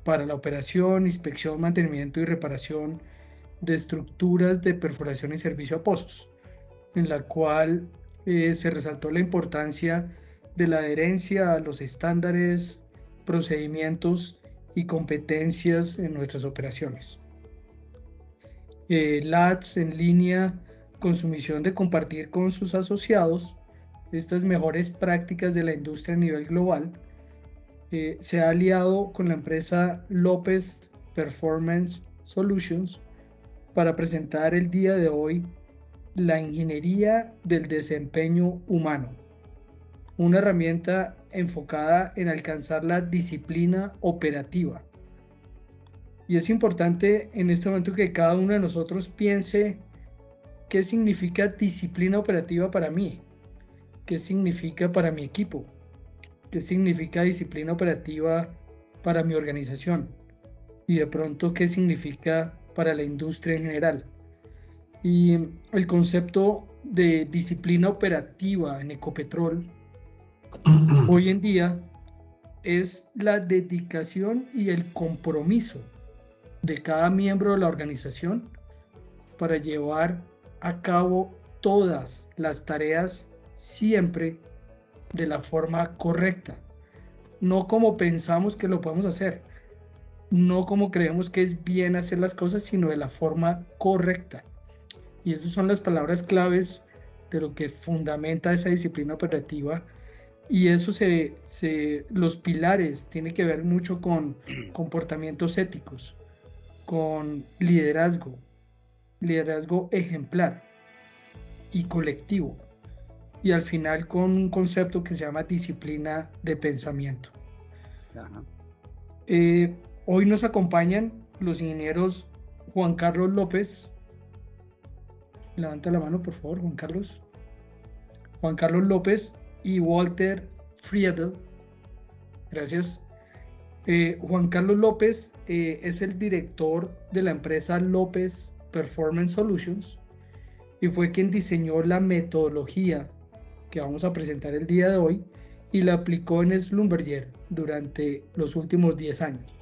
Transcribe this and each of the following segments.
para la operación, inspección, mantenimiento y reparación de estructuras de perforación y servicio a pozos, en la cual se resaltó la importancia de la adherencia a los estándares, procedimientos y competencias en nuestras operaciones. LATS en línea con su misión de compartir con sus asociados estas mejores prácticas de la industria a nivel global, se ha aliado con la empresa López Performance Solutions para presentar el día de hoy la ingeniería del desempeño humano, una herramienta enfocada en alcanzar la disciplina operativa. Y es importante en este momento que cada uno de nosotros piense qué significa disciplina operativa para mí, qué significa para mi equipo, qué significa disciplina operativa para mi organización y de pronto qué significa para la industria en general. Y el concepto de disciplina operativa en Ecopetrol hoy en día es la dedicación y el compromiso de cada miembro de la organización para llevar a cabo todas las tareas siempre de la forma correcta, no como pensamos que lo podemos hacer, no como creemos que es bien hacer las cosas, sino de la forma correcta. Y esas son las palabras claves de lo que fundamenta esa disciplina operativa. Y eso los pilares tienen que ver mucho con comportamientos éticos, con liderazgo ejemplar y colectivo, y al final con un concepto que se llama disciplina de pensamiento. Hoy nos acompañan los ingenieros Juan Carlos López. Levanta la mano, por favor, Juan Carlos. Juan Carlos López y Walter Friedel. Gracias. Juan Carlos López es el director de la empresa López Performance Solutions y fue quien diseñó la metodología que vamos a presentar el día de hoy y la aplicó en Schlumberger durante los últimos 10 años.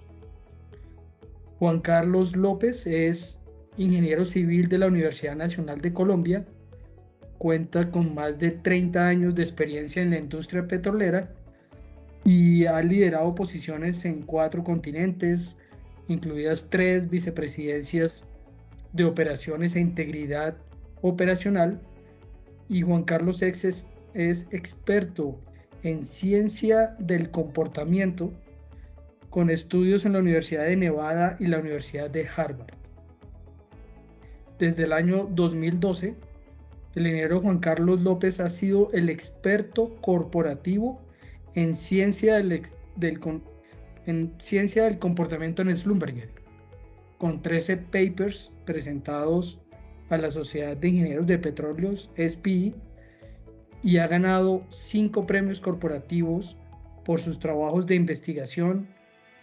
Juan Carlos López es ingeniero civil de la Universidad Nacional de Colombia, cuenta con más de 30 años de experiencia en la industria petrolera y ha liderado posiciones en 4 continentes, incluidas 3 vicepresidencias de operaciones e integridad operacional. Y Juan Carlos es experto en ciencia del comportamiento, con estudios en la Universidad de Nevada y la Universidad de Harvard. Desde el año 2012, el ingeniero Juan Carlos López ha sido el experto corporativo en ciencia del comportamiento en Schlumberger, con 13 papers presentados a la Sociedad de Ingenieros de Petróleos, SPI, y ha ganado 5 premios corporativos por sus trabajos de investigación,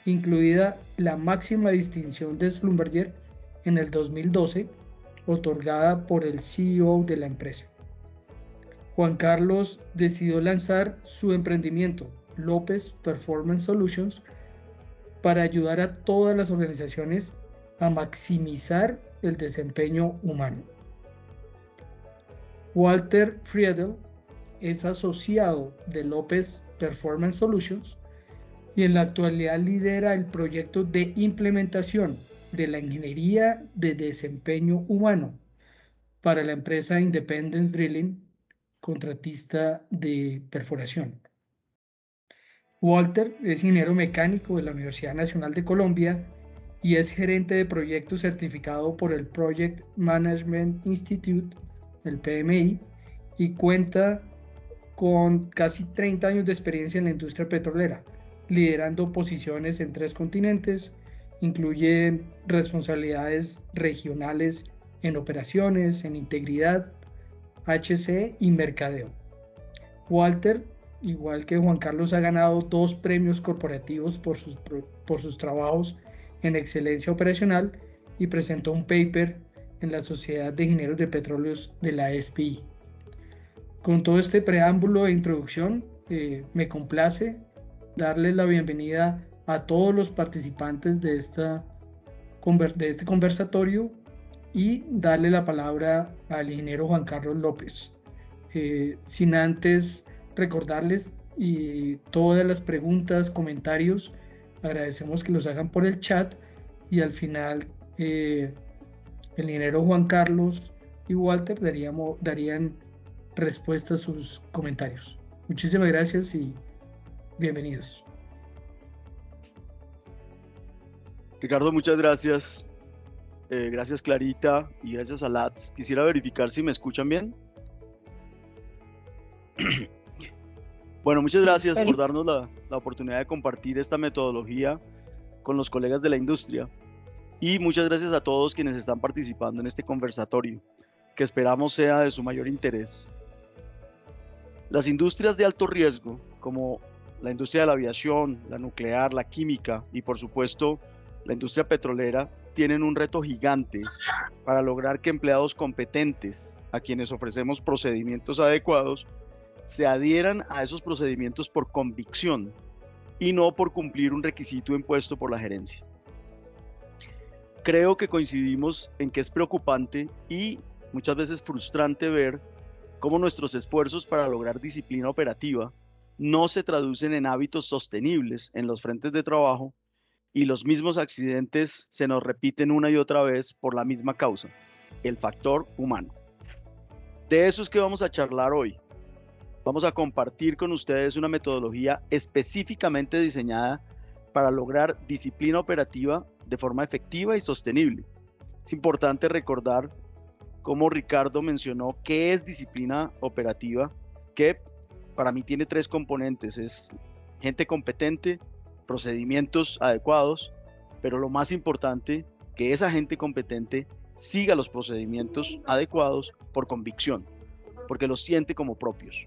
incluida la máxima distinción de Schlumberger en el 2012, otorgada por el CEO de la empresa. Juan Carlos decidió lanzar su emprendimiento, López Performance Solutions, para ayudar a todas las organizaciones a maximizar el desempeño humano. Walter Friedel es asociado de López Performance Solutions y en la actualidad lidera el proyecto de implementación de la ingeniería de desempeño humano para la empresa Independence Drilling, contratista de perforación. Walter es ingeniero mecánico de la Universidad Nacional de Colombia y es gerente de proyectos certificado por el Project Management Institute, el PMI, y cuenta con casi 30 años de experiencia en la industria petrolera, liderando posiciones en 3 continentes, incluye responsabilidades regionales en operaciones, en integridad, HC y mercadeo. Walter, igual que Juan Carlos, ha ganado 2 premios corporativos por sus trabajos en excelencia operacional y presentó un paper en la Sociedad de Ingenieros de Petróleos de la SPI. Con todo este preámbulo e introducción, me complace darle la bienvenida a todos los participantes de este conversatorio y darle la palabra al ingeniero Juan Carlos López. Sin antes recordarles y todas las preguntas, comentarios, agradecemos que los hagan por el chat y al final el ingeniero Juan Carlos y Walter darían respuesta a sus comentarios. Muchísimas gracias y bienvenidos. Ricardo, muchas gracias. Gracias Clarita y gracias a Lats. Quisiera verificar si me escuchan bien. Bueno, muchas gracias por darnos la oportunidad de compartir esta metodología con los colegas de la industria. Y muchas gracias a todos quienes están participando en este conversatorio, que esperamos sea de su mayor interés. Las industrias de alto riesgo, como la industria de la aviación, la nuclear, la química y por supuesto la industria petrolera, tienen un reto gigante para lograr que empleados competentes, a quienes ofrecemos procedimientos adecuados, se adhieran a esos procedimientos por convicción y no por cumplir un requisito impuesto por la gerencia. Creo que coincidimos en que es preocupante y muchas veces frustrante ver cómo nuestros esfuerzos para lograr disciplina operativa no se traducen en hábitos sostenibles en los frentes de trabajo y los mismos accidentes se nos repiten una y otra vez por la misma causa, el factor humano. De eso es que vamos a charlar hoy. Vamos a compartir con ustedes una metodología específicamente diseñada para lograr disciplina operativa de forma efectiva y sostenible. Es importante recordar, como Ricardo mencionó, qué es disciplina operativa, que para mí tiene 3 componentes: es gente competente, procedimientos adecuados, pero lo más importante, que esa gente competente siga los procedimientos adecuados por convicción, porque los siente como propios.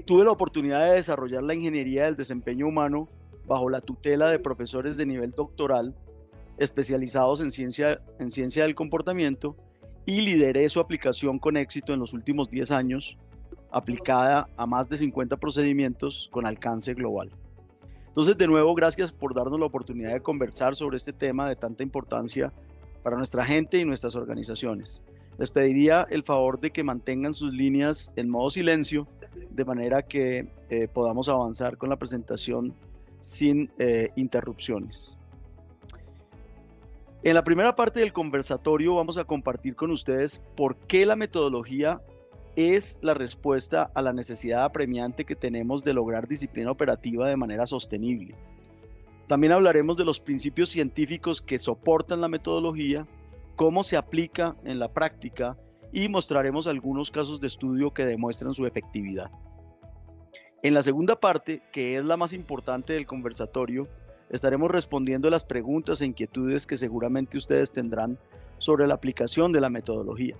Tuve la oportunidad de desarrollar la ingeniería del desempeño humano bajo la tutela de profesores de nivel doctoral especializados en ciencia del comportamiento y lideré su aplicación con éxito en los últimos 10 años, aplicada a más de 50 procedimientos con alcance global. Entonces, de nuevo, gracias por darnos la oportunidad de conversar sobre este tema de tanta importancia para nuestra gente y nuestras organizaciones. Les pediría el favor de que mantengan sus líneas en modo silencio, de manera que podamos avanzar con la presentación sin interrupciones. En la primera parte del conversatorio vamos a compartir con ustedes por qué la metodología es la respuesta a la necesidad apremiante que tenemos de lograr disciplina operativa de manera sostenible. También hablaremos de los principios científicos que soportan la metodología, cómo se aplica en la práctica y mostraremos algunos casos de estudio que demuestran su efectividad. En la segunda parte, que es la más importante del conversatorio, estaremos respondiendo las preguntas e inquietudes que seguramente ustedes tendrán sobre la aplicación de la metodología.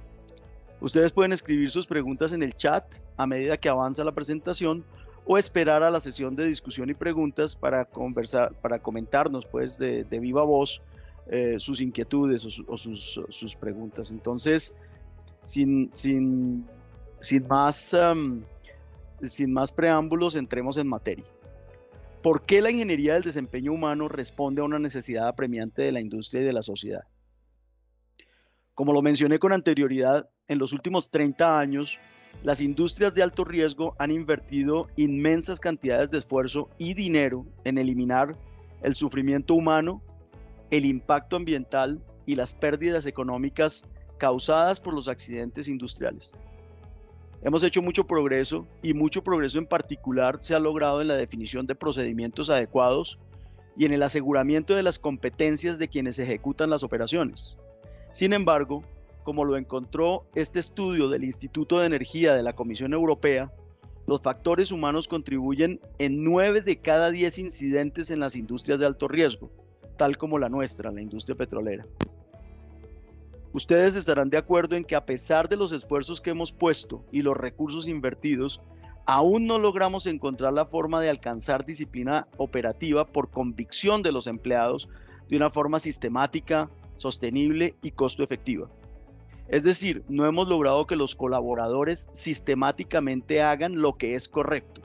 Ustedes pueden escribir sus preguntas en el chat a medida que avanza la presentación o esperar a la sesión de discusión y preguntas para comentarnos pues de viva voz sus inquietudes o sus preguntas. Entonces, sin más preámbulos, entremos en materia. ¿Por qué la ingeniería del desempeño humano responde a una necesidad apremiante de la industria y de la sociedad? Como lo mencioné con anterioridad, en los últimos 30 años, las industrias de alto riesgo han invertido inmensas cantidades de esfuerzo y dinero en eliminar el sufrimiento humano, el impacto ambiental y las pérdidas económicas causadas por los accidentes industriales. Hemos hecho mucho progreso y mucho progreso en particular se ha logrado en la definición de procedimientos adecuados y en el aseguramiento de las competencias de quienes ejecutan las operaciones. Sin embargo, como lo encontró este estudio del Instituto de Energía de la Comisión Europea, los factores humanos contribuyen en 9 de cada 10 incidentes en las industrias de alto riesgo, tal como la nuestra, la industria petrolera. Ustedes estarán de acuerdo en que a pesar de los esfuerzos que hemos puesto y los recursos invertidos, aún no logramos encontrar la forma de alcanzar disciplina operativa por convicción de los empleados de una forma sistemática, sostenible y costo efectiva. Es decir, no hemos logrado que los colaboradores sistemáticamente hagan lo que es correcto.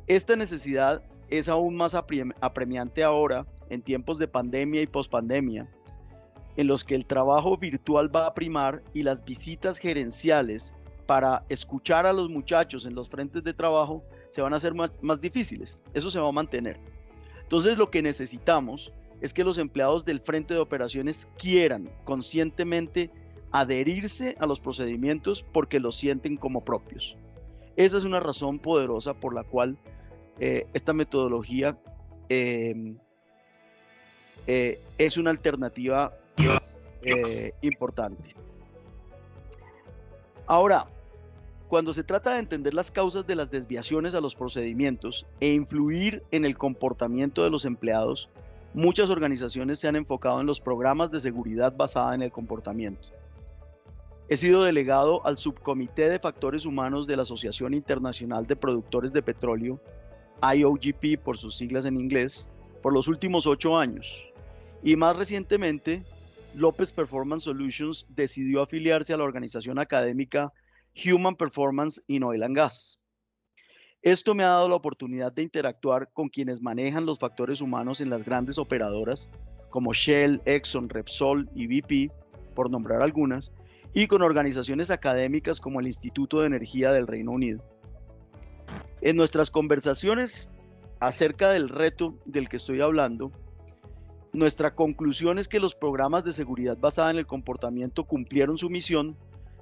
Esta necesidad es aún más apremiante ahora, en tiempos de pandemia y pospandemia, en los que el trabajo virtual va a primar y las visitas gerenciales para escuchar a los muchachos en los frentes de trabajo se van a hacer más difíciles. Eso se va a mantener. Entonces, lo que necesitamos es que los empleados del frente de operaciones quieran conscientemente adherirse a los procedimientos porque los sienten como propios. Esa es una razón poderosa por la cual esta metodología es una alternativa importante. Ahora, cuando se trata de entender las causas de las desviaciones a los procedimientos e influir en el comportamiento de los empleados, muchas organizaciones se han enfocado en los programas de seguridad basada en el comportamiento. He sido delegado al Subcomité de Factores Humanos de la Asociación Internacional de Productores de Petróleo, IOGP por sus siglas en inglés, por los últimos 8 años. Y más recientemente, López Performance Solutions decidió afiliarse a la organización académica Human Performance in Oil and Gas. Esto me ha dado la oportunidad de interactuar con quienes manejan los factores humanos en las grandes operadoras, como Shell, Exxon, Repsol y BP, por nombrar algunas, y con organizaciones académicas como el Instituto de Energía del Reino Unido. En nuestras conversaciones acerca del reto del que estoy hablando, nuestra conclusión es que los programas de seguridad basada en el comportamiento cumplieron su misión,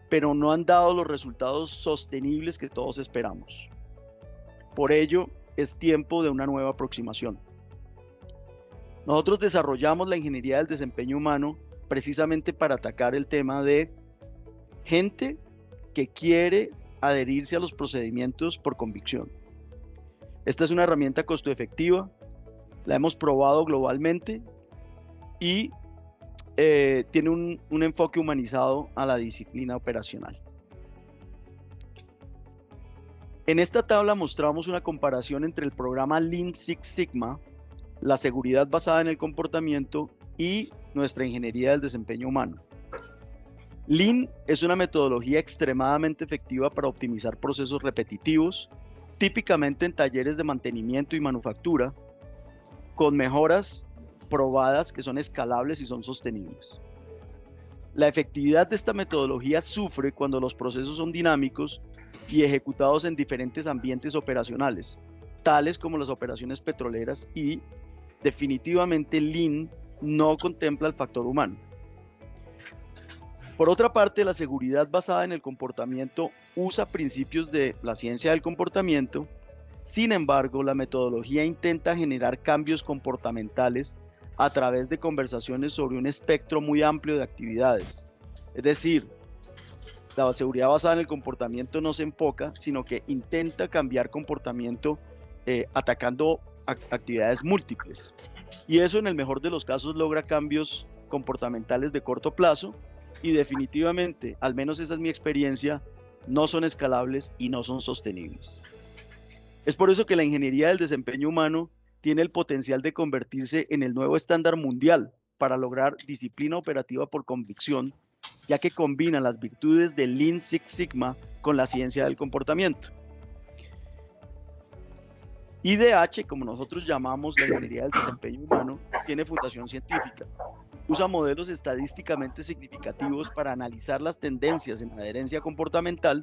pero no han dado los resultados sostenibles que todos esperamos. Por ello, es tiempo de una nueva aproximación. Nosotros desarrollamos la ingeniería del desempeño humano precisamente para atacar el tema de gente que quiere adherirse a los procedimientos por convicción. Esta es una herramienta costo efectiva, la hemos probado globalmente y tiene un enfoque humanizado a la disciplina operacional. En esta tabla mostramos una comparación entre el programa Lean Six Sigma, la seguridad basada en el comportamiento y nuestra ingeniería del desempeño humano. Lean es una metodología extremadamente efectiva para optimizar procesos repetitivos, típicamente en talleres de mantenimiento y manufactura, con mejoras probadas que son escalables y son sostenibles. La efectividad de esta metodología sufre cuando los procesos son dinámicos y ejecutados en diferentes ambientes operacionales, tales como las operaciones petroleras, y definitivamente Lean no contempla el factor humano. Por otra parte, la seguridad basada en el comportamiento usa principios de la ciencia del comportamiento. Sin embargo, la metodología intenta generar cambios comportamentales a través de conversaciones sobre un espectro muy amplio de actividades. Es decir, la seguridad basada en el comportamiento no se enfoca, sino que intenta cambiar comportamiento atacando actividades múltiples. Y eso, en el mejor de los casos, logra cambios comportamentales de corto plazo y definitivamente, al menos esa es mi experiencia, no son escalables y no son sostenibles. Es por eso que la ingeniería del desempeño humano tiene el potencial de convertirse en el nuevo estándar mundial para lograr disciplina operativa por convicción, ya que combina las virtudes del Lean Six Sigma con la ciencia del comportamiento. IDH, como nosotros llamamos la ingeniería del desempeño humano, tiene fundación científica. Usa modelos estadísticamente significativos para analizar las tendencias en adherencia comportamental.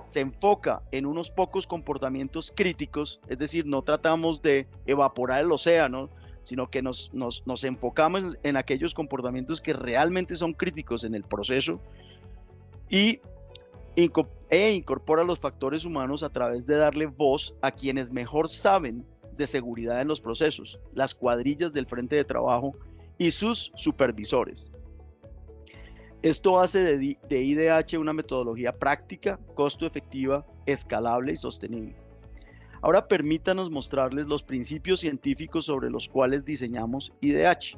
Se enfoca en unos pocos comportamientos críticos, es decir, no tratamos de evaporar el océano, sino que nos enfocamos en aquellos comportamientos que realmente son críticos en el proceso, y incorpora los factores humanos a través de darle voz a quienes mejor saben de seguridad en los procesos, las cuadrillas del frente de trabajo y sus supervisores. Esto hace de IDH una metodología práctica, costo efectiva, escalable y sostenible. Ahora permítanos mostrarles los principios científicos sobre los cuales diseñamos IDH.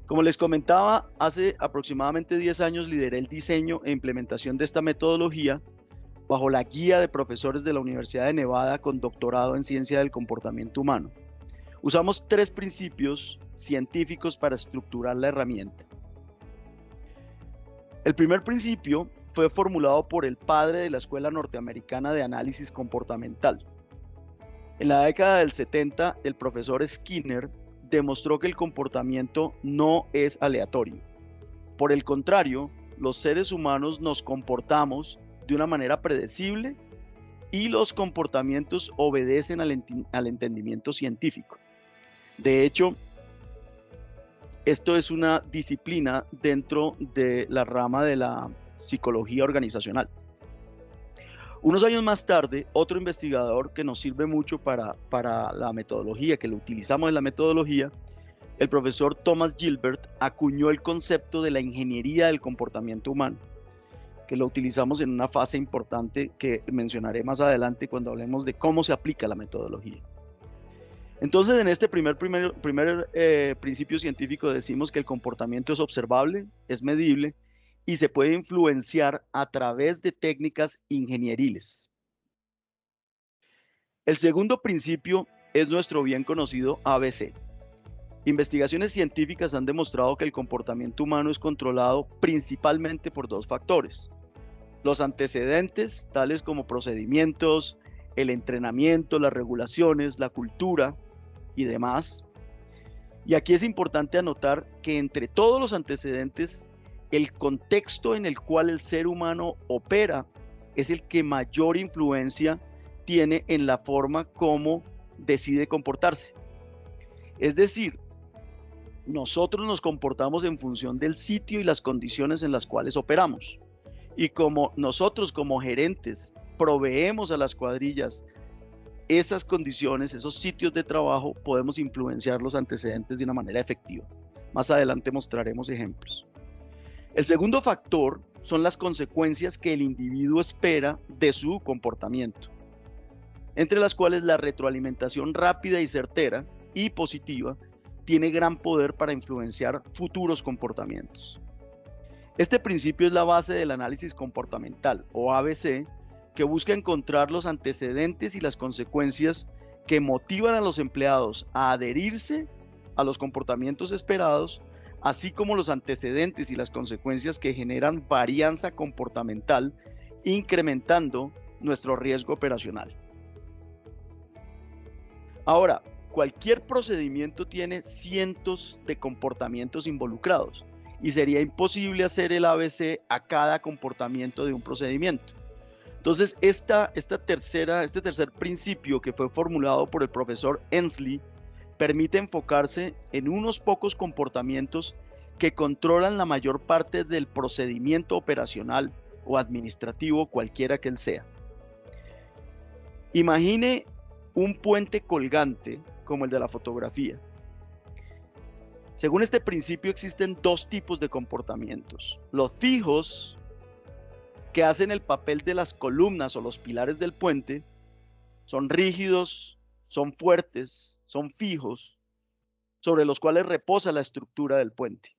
Como les comentaba, hace aproximadamente 10 años lideré el diseño e implementación de esta metodología bajo la guía de profesores de la Universidad de Nevada con doctorado en ciencia del comportamiento humano. Usamos 3 principios científicos para estructurar la herramienta. El primer principio fue formulado por el padre de la Escuela Norteamericana de Análisis Comportamental. En la década del 70, el profesor Skinner demostró que el comportamiento no es aleatorio. Por el contrario, los seres humanos nos comportamos de una manera predecible y los comportamientos obedecen al entendimiento científico. De hecho, esto es una disciplina dentro de la rama de la psicología organizacional. Unos años más tarde, otro investigador que nos sirve mucho para la metodología, que lo utilizamos en la metodología, el profesor Thomas Gilbert, acuñó el concepto de la ingeniería del comportamiento humano, que lo utilizamos en una fase importante que mencionaré más adelante cuando hablemos de cómo se aplica la metodología. Entonces, en este primer principio científico decimos que el comportamiento es observable, es medible y se puede influenciar a través de técnicas ingenieriles. El segundo principio es nuestro bien conocido ABC. Investigaciones científicas han demostrado que el comportamiento humano es controlado principalmente por dos factores: los antecedentes, tales como procedimientos, el entrenamiento, las regulaciones, la cultura y demás. Y aquí es importante anotar que entre todos los antecedentes, el contexto en el cual el ser humano opera es el que mayor influencia tiene en la forma como decide comportarse. Es decir, nosotros nos comportamos en función del sitio y las condiciones en las cuales operamos. Y como nosotros como gerentes proveemos a las cuadrillas esas condiciones, esos sitios de trabajo, podemos influenciar los antecedentes de una manera efectiva. Más adelante mostraremos ejemplos. El segundo factor son las consecuencias que el individuo espera de su comportamiento, entre las cuales la retroalimentación rápida y certera y positiva tiene gran poder para influenciar futuros comportamientos. Este principio es la base del análisis comportamental, o ABC, que busca encontrar los antecedentes y las consecuencias que motivan a los empleados a adherirse a los comportamientos esperados, así como los antecedentes y las consecuencias que generan varianza comportamental, incrementando nuestro riesgo operacional. Ahora, cualquier procedimiento tiene cientos de comportamientos involucrados y sería imposible hacer el ABC a cada comportamiento de un procedimiento. Entonces, este tercer principio que fue formulado por el profesor Hensley permite enfocarse en unos pocos comportamientos que controlan la mayor parte del procedimiento operacional o administrativo, cualquiera que él sea. Imagine un puente colgante como el de la fotografía. Según este principio existen dos tipos de comportamientos: los fijos, que hacen el papel de las columnas o los pilares del puente, son rígidos, son fuertes, son fijos, sobre los cuales reposa la estructura del puente.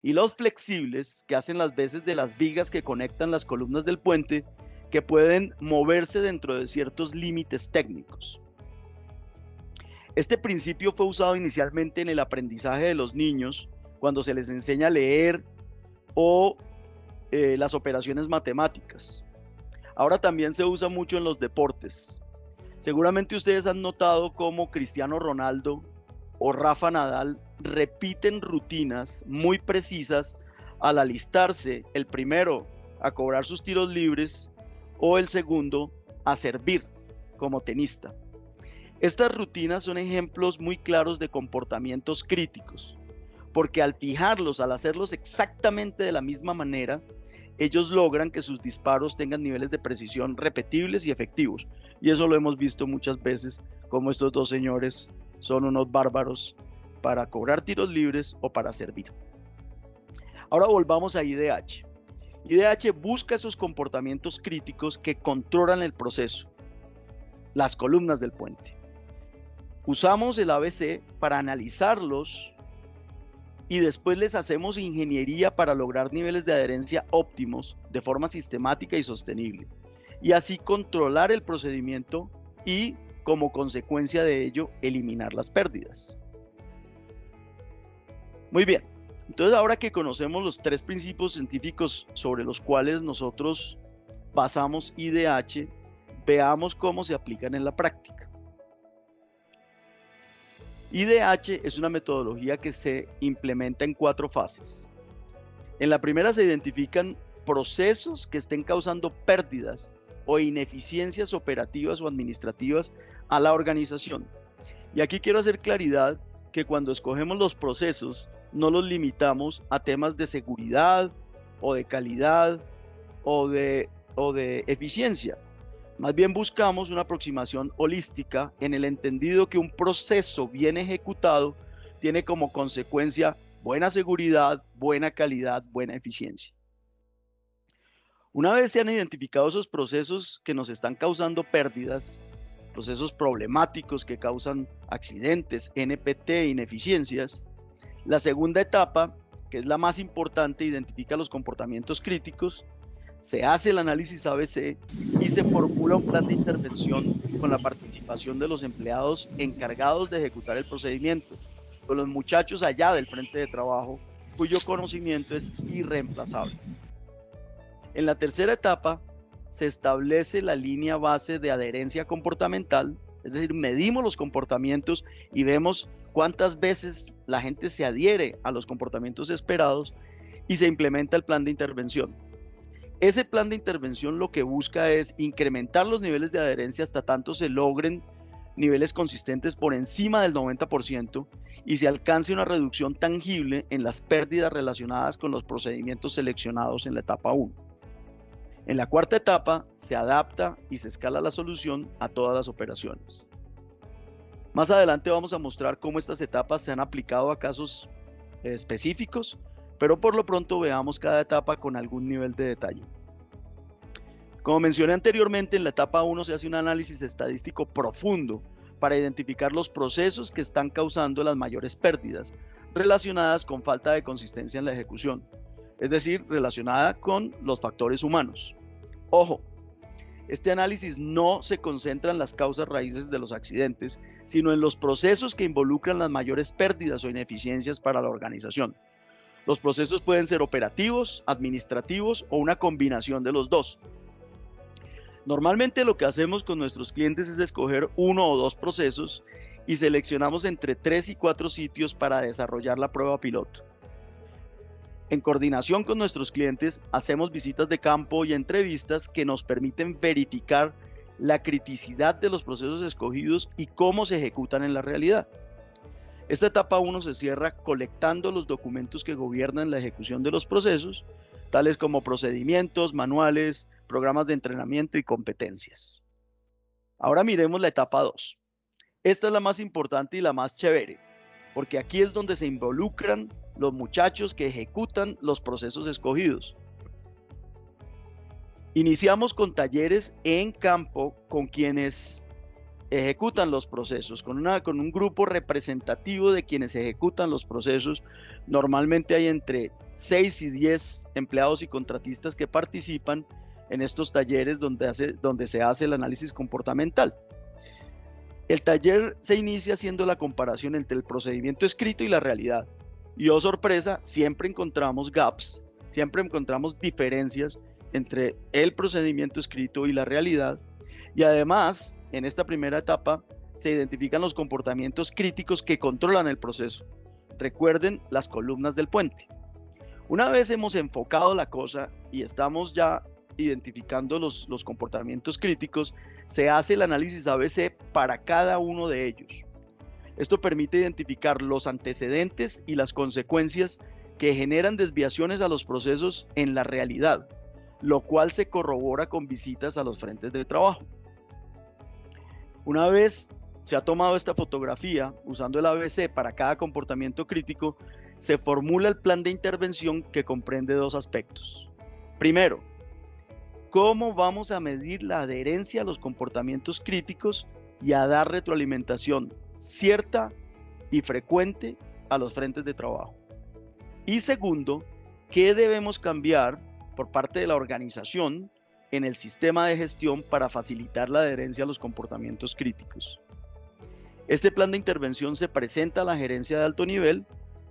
Y los flexibles, que hacen las veces de las vigas que conectan las columnas del puente, que pueden moverse dentro de ciertos límites técnicos. Este principio fue usado inicialmente en el aprendizaje de los niños, cuando se les enseña a leer o las operaciones matemáticas. Ahora también se usa mucho en los deportes. Seguramente ustedes han notado cómo Cristiano Ronaldo o Rafa Nadal repiten rutinas muy precisas al alistarse, el primero a cobrar sus tiros libres o el segundo a servir como tenista. Estas rutinas son ejemplos muy claros de comportamientos críticos, porque al fijarlos, al hacerlos exactamente de la misma manera, ellos logran que sus disparos tengan niveles de precisión repetibles y efectivos. Y eso lo hemos visto muchas veces, como estos dos señores son unos bárbaros para cobrar tiros libres o para servir. Ahora volvamos a IDH. IDH busca esos comportamientos críticos que controlan el proceso, las columnas del puente. Usamos el ABC para analizarlos y después les hacemos ingeniería para lograr niveles de adherencia óptimos de forma sistemática y sostenible, y así controlar el procedimiento y, como consecuencia de ello, eliminar las pérdidas. Muy bien, entonces ahora que conocemos los tres principios científicos sobre los cuales nosotros basamos IDH, veamos cómo se aplican en la práctica. IDH es una metodología que se implementa en 4 fases. En la primera se identifican procesos que estén causando pérdidas o ineficiencias operativas o administrativas a la organización. Y aquí quiero hacer claridad que cuando escogemos los procesos no los limitamos a temas de seguridad o de calidad o de eficiencia. Más bien buscamos una aproximación holística en el entendido que un proceso bien ejecutado tiene como consecuencia buena seguridad, buena calidad, buena eficiencia. Una vez se han identificado esos procesos que nos están causando pérdidas, procesos problemáticos que causan accidentes, NPT, ineficiencias, la segunda etapa, que es la más importante, identifica los comportamientos críticos, se hace el análisis ABC y se formula un plan de intervención con la participación de los empleados encargados de ejecutar el procedimiento, con los muchachos allá del frente de trabajo, cuyo conocimiento es irreemplazable. En la tercera etapa, se establece la línea base de adherencia comportamental, es decir, medimos los comportamientos y vemos cuántas veces la gente se adhiere a los comportamientos esperados y se implementa el plan de intervención. Ese plan de intervención lo que busca es incrementar los niveles de adherencia hasta tanto se logren niveles consistentes por encima del 90% y se alcance una reducción tangible en las pérdidas relacionadas con los procedimientos seleccionados en la etapa 1. En la cuarta etapa se adapta y se escala la solución a todas las operaciones. Más adelante vamos a mostrar cómo estas etapas se han aplicado a casos específicos, pero por lo pronto veamos cada etapa con algún nivel de detalle. Como mencioné anteriormente, en la etapa 1 se hace un análisis estadístico profundo para identificar los procesos que están causando las mayores pérdidas relacionadas con falta de consistencia en la ejecución, es decir, relacionada con los factores humanos. Ojo, este análisis no se concentra en las causas raíces de los accidentes, sino en los procesos que involucran las mayores pérdidas o ineficiencias para la organización. Los procesos pueden ser operativos, administrativos o una combinación de los dos. Normalmente lo que hacemos con nuestros clientes es escoger 1 o 2 procesos y seleccionamos entre 3 y 4 sitios para desarrollar la prueba piloto. En coordinación con nuestros clientes, hacemos visitas de campo y entrevistas que nos permiten verificar la criticidad de los procesos escogidos y cómo se ejecutan en la realidad. Esta etapa 1 se cierra colectando los documentos que gobiernan la ejecución de los procesos, tales como procedimientos, manuales, programas de entrenamiento y competencias. Ahora miremos la etapa 2. Esta es la más importante y la más chévere, porque aquí es donde se involucran los muchachos que ejecutan los procesos escogidos. Iniciamos con talleres en campo con quienes ejecutan los procesos, con un grupo representativo de quienes ejecutan los procesos. Normalmente hay entre 6 y 10 empleados y contratistas que participan en estos talleres donde se hace el análisis comportamental. El taller se inicia haciendo la comparación entre el procedimiento escrito y la realidad. Y oh sorpresa, siempre encontramos gaps, siempre encontramos diferencias entre el procedimiento escrito y la realidad. Y además, en esta primera etapa, se identifican los comportamientos críticos que controlan el proceso. Recuerden las columnas del puente. Una vez hemos enfocado la cosa y estamos ya identificando los comportamientos críticos, se hace el análisis ABC para cada uno de ellos. Esto permite identificar los antecedentes y las consecuencias que generan desviaciones a los procesos en la realidad, lo cual se corrobora con visitas a los frentes de trabajo. Una vez se ha tomado esta fotografía usando el ABC para cada comportamiento crítico, se formula el plan de intervención que comprende 2 aspectos. Primero, ¿cómo vamos a medir la adherencia a los comportamientos críticos y a dar retroalimentación cierta y frecuente a los frentes de trabajo? Y segundo, ¿qué debemos cambiar por parte de la organización en el sistema de gestión para facilitar la adherencia a los comportamientos críticos? Este plan de intervención se presenta a la gerencia de alto nivel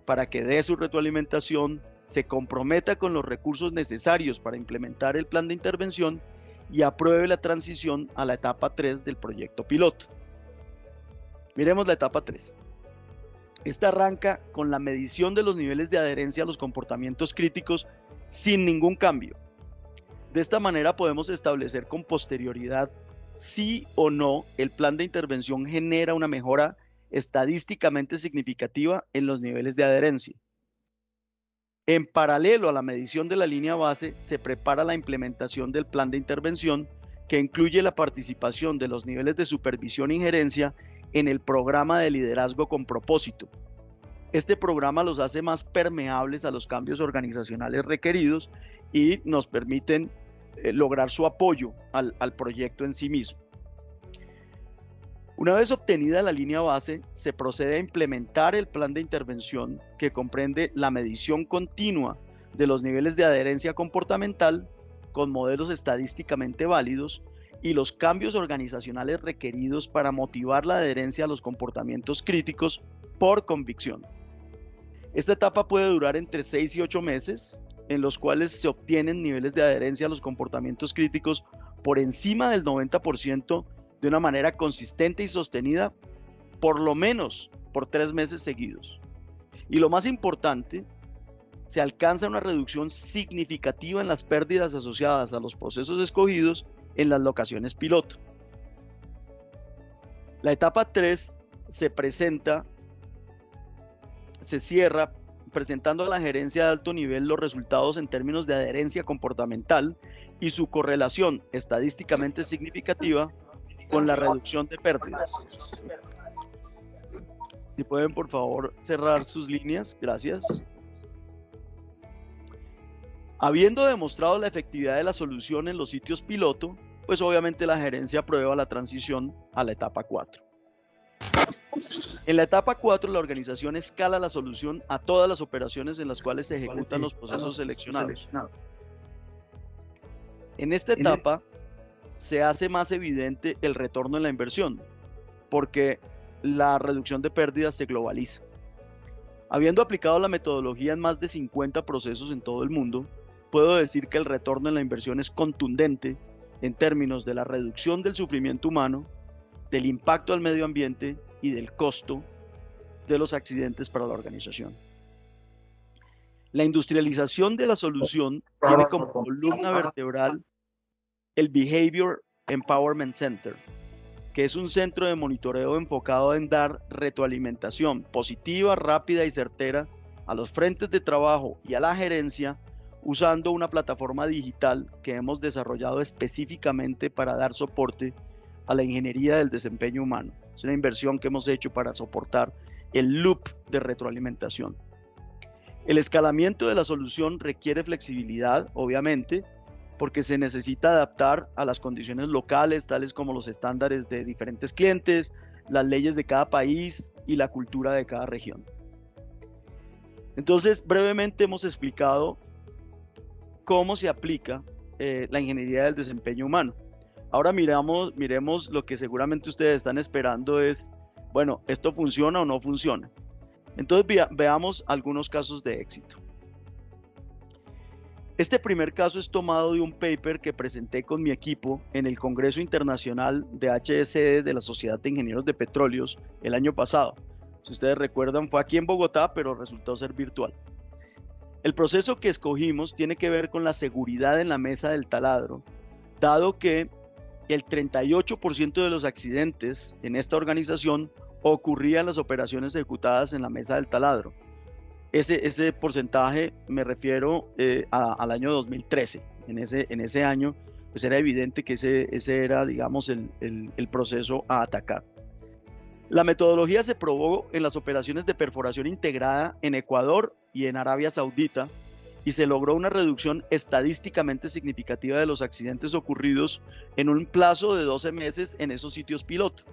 para que dé su retroalimentación, se comprometa con los recursos necesarios para implementar el plan de intervención y apruebe la transición a la etapa 3 del proyecto piloto. Miremos la etapa 3. Esta arranca con la medición de los niveles de adherencia a los comportamientos críticos sin ningún cambio. De esta manera podemos establecer con posterioridad si o no el plan de intervención genera una mejora estadísticamente significativa en los niveles de adherencia. En paralelo a la medición de la línea base, se prepara la implementación del plan de intervención, que incluye la participación de los niveles de supervisión e injerencia en el programa de liderazgo con propósito. Este programa los hace más permeables a los cambios organizacionales requeridos y nos permiten lograr su apoyo al proyecto en sí mismo. Una vez obtenida la línea base, se procede a implementar el plan de intervención, que comprende la medición continua de los niveles de adherencia comportamental con modelos estadísticamente válidos y los cambios organizacionales requeridos para motivar la adherencia a los comportamientos críticos por convicción. Esta etapa puede durar entre 6 y 8 meses, en los cuales se obtienen niveles de adherencia a los comportamientos críticos por encima del 90% de una manera consistente y sostenida, por lo menos por 3 meses seguidos. Y lo más importante, se alcanza una reducción significativa en las pérdidas asociadas a los procesos escogidos en las locaciones piloto. La etapa 3 se cierra presentando a la gerencia de alto nivel los resultados en términos de adherencia comportamental y su correlación estadísticamente significativa con la reducción de pérdidas. Si pueden, por favor, cerrar sus líneas, gracias. Habiendo demostrado la efectividad de la solución en los sitios piloto, pues obviamente la gerencia aprueba la transición a la etapa 4. En la etapa 4, la organización escala la solución a todas las operaciones en las cuales se ejecutan los procesos seleccionados. En esta etapa se hace más evidente el retorno en la inversión, porque la reducción de pérdidas se globaliza. Habiendo aplicado la metodología en más de 50 procesos en todo el mundo, puedo decir que el retorno en la inversión es contundente en términos de la reducción del sufrimiento humano, del impacto al medio ambiente y del costo de los accidentes para la organización. La industrialización de la solución tiene como columna vertebral el Behavior Empowerment Center, que es un centro de monitoreo enfocado en dar retroalimentación positiva, rápida y certera a los frentes de trabajo y a la gerencia, usando una plataforma digital que hemos desarrollado específicamente para dar soporte a la ingeniería del desempeño humano. Es una inversión que hemos hecho para soportar el loop de retroalimentación. El escalamiento de la solución requiere flexibilidad, obviamente, porque se necesita adaptar a las condiciones locales, tales como los estándares de diferentes clientes, las leyes de cada país y la cultura de cada región. Entonces, brevemente hemos explicado cómo se aplica la ingeniería del desempeño humano. Ahora miremos lo que seguramente ustedes están esperando es, bueno, ¿esto funciona o no funciona? Entonces veamos algunos casos de éxito. Este primer caso es tomado de un paper que presenté con mi equipo en el Congreso Internacional de HSE de la Sociedad de Ingenieros de Petróleos el año pasado. Si ustedes recuerdan, fue aquí en Bogotá, pero resultó ser virtual. El proceso que escogimos tiene que ver con la seguridad en la mesa del taladro, dado que el 38% de los accidentes en esta organización ocurrían en las operaciones ejecutadas en la mesa del taladro. Ese porcentaje me refiero al año 2013. En ese año pues era evidente que ese era, digamos, el proceso a atacar. La metodología se probó en las operaciones de perforación integrada en Ecuador y en Arabia Saudita y se logró una reducción estadísticamente significativa de los accidentes ocurridos en un plazo de 12 meses en esos sitios piloto.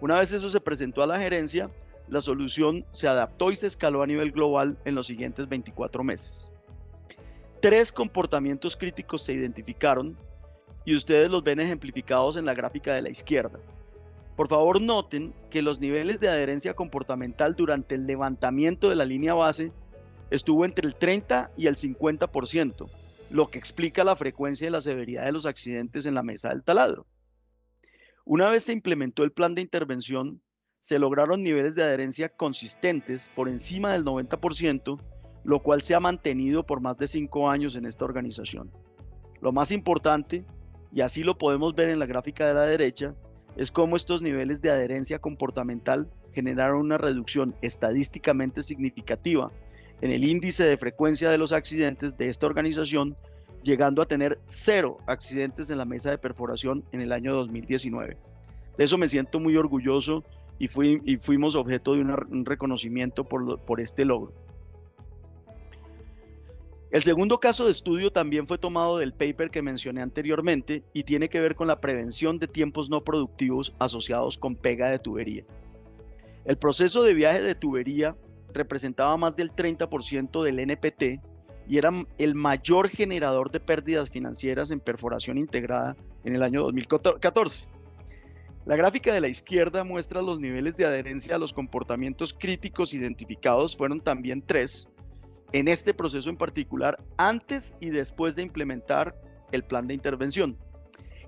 Una vez eso se presentó a la gerencia, la solución se adaptó y se escaló a nivel global en los siguientes 24 meses. 3 comportamientos críticos se identificaron y ustedes los ven ejemplificados en la gráfica de la izquierda. Por favor, noten que los niveles de adherencia comportamental durante el levantamiento de la línea base estuvo entre el 30 y el 50%, lo que explica la frecuencia y la severidad de los accidentes en la mesa del taladro. Una vez se implementó el plan de intervención, se lograron niveles de adherencia consistentes por encima del 90%, lo cual se ha mantenido por más de 5 años en esta organización. Lo más importante, y así lo podemos ver en la gráfica de la derecha, es cómo estos niveles de adherencia comportamental generaron una reducción estadísticamente significativa en el índice de frecuencia de los accidentes de esta organización, llegando a tener 0 accidentes en la mesa de perforación en el año 2019. De eso me siento muy orgulloso y fuimos objeto de un reconocimiento por este logro. El segundo caso de estudio también fue tomado del paper que mencioné anteriormente y tiene que ver con la prevención de tiempos no productivos asociados con pega de tubería. El proceso de viaje de tubería representaba más del 30% del NPT y era el mayor generador de pérdidas financieras en perforación integrada en el año 2014. La gráfica de la izquierda muestra los niveles de adherencia a los comportamientos críticos identificados, fueron también 3, en este proceso en particular, antes y después de implementar el plan de intervención.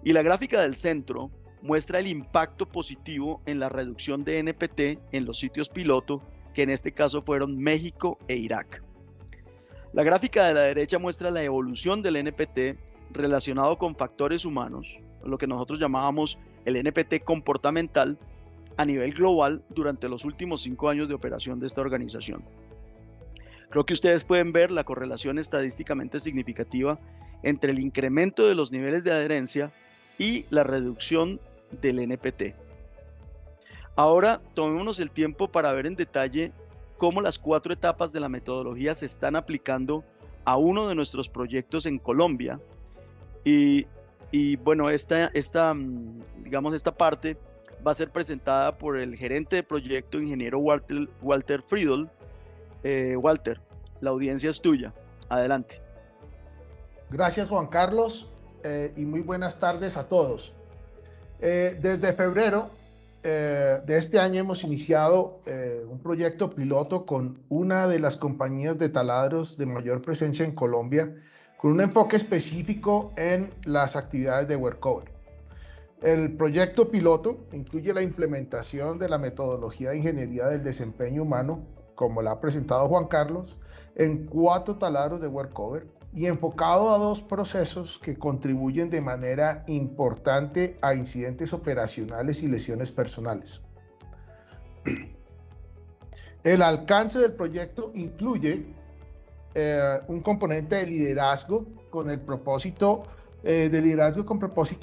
Y la gráfica del centro muestra el impacto positivo en la reducción de NPT en los sitios piloto, que en este caso fueron México e Irak. La gráfica de la derecha muestra la evolución del NPT relacionado con factores humanos, lo que nosotros llamábamos el NPT comportamental, a nivel global durante los últimos 5 años de operación de esta organización. Creo que ustedes pueden ver la correlación estadísticamente significativa entre el incremento de los niveles de adherencia y la reducción del NPT. Ahora tomémonos el tiempo para ver en detalle cómo las 4 etapas de la metodología se están aplicando a uno de nuestros proyectos en Colombia. Y bueno, esta parte va a ser presentada por el gerente de proyecto, ingeniero Walter Friedel. Walter, la audiencia es tuya. Adelante. Gracias, Juan Carlos, y muy buenas tardes a todos. Desde febrero de este año hemos iniciado un proyecto piloto con una de las compañías de taladros de mayor presencia en Colombia, con un enfoque específico en las actividades de workover. El proyecto piloto incluye la implementación de la metodología de ingeniería del desempeño humano, como la ha presentado Juan Carlos, en 4 taladros de workover y enfocado a 2 procesos que contribuyen de manera importante a incidentes operacionales y lesiones personales. El alcance del proyecto incluye un componente de liderazgo con propósito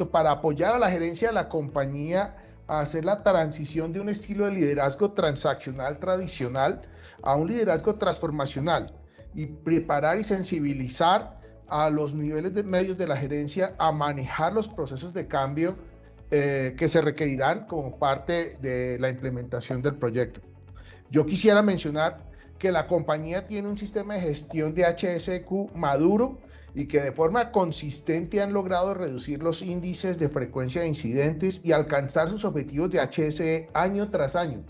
para apoyar a la gerencia de la compañía a hacer la transición de un estilo de liderazgo transaccional tradicional a un liderazgo transformacional y preparar y sensibilizar a los niveles medios de la gerencia a manejar los procesos de cambio que se requerirán como parte de la implementación del proyecto. Yo quisiera mencionar que la compañía tiene un sistema de gestión de HSEQ maduro y que de forma consistente han logrado reducir los índices de frecuencia de incidentes y alcanzar sus objetivos de HSE año tras año.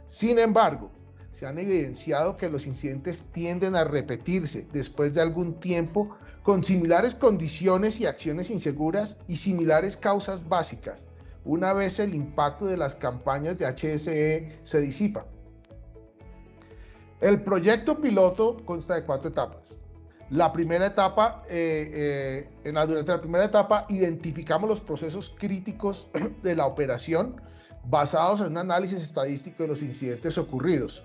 Sin embargo, se han evidenciado que los incidentes tienden a repetirse después de algún tiempo con similares condiciones y acciones inseguras y similares causas básicas, una vez el impacto de las campañas de HSE se disipa. El proyecto piloto consta de 4 etapas. La primera etapa, durante la primera etapa identificamos los procesos críticos de la operación basados en un análisis estadístico de los incidentes ocurridos.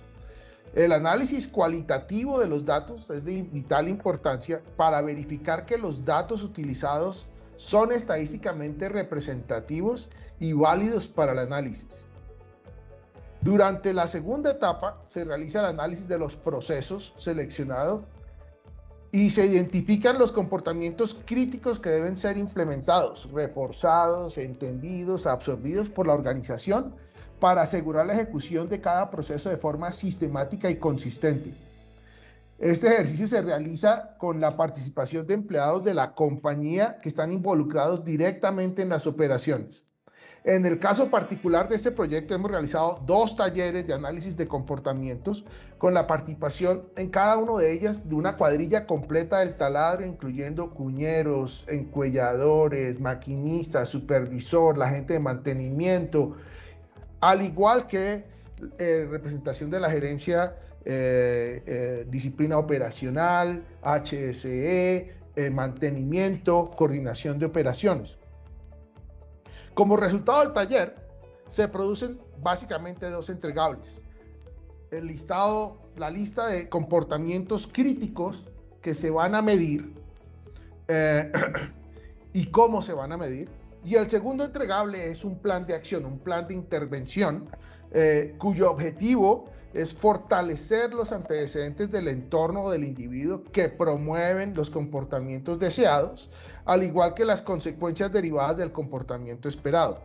El análisis cualitativo de los datos es de vital importancia para verificar que los datos utilizados son estadísticamente representativos y válidos para el análisis. Durante la segunda etapa se realiza el análisis de los procesos seleccionados y se identifican los comportamientos críticos que deben ser implementados, reforzados, entendidos, absorbidos por la organización para asegurar la ejecución de cada proceso de forma sistemática y consistente. Este ejercicio se realiza con la participación de empleados de la compañía que están involucrados directamente en las operaciones. En el caso particular de este proyecto hemos realizado 2 talleres de análisis de comportamientos con la participación en cada uno de ellas de una cuadrilla completa del taladro, incluyendo cuñeros, encuelladores, maquinistas, supervisor, la gente de mantenimiento, al igual que representación de la gerencia, disciplina operacional, HSE, mantenimiento, coordinación de operaciones. Como resultado del taller, se producen básicamente 2 entregables. La lista de comportamientos críticos que se van a medir y cómo se van a medir. Y el segundo entregable es un plan de acción, un plan de intervención, cuyo objetivo es fortalecer los antecedentes del entorno o del individuo que promueven los comportamientos deseados, al igual que las consecuencias derivadas del comportamiento esperado.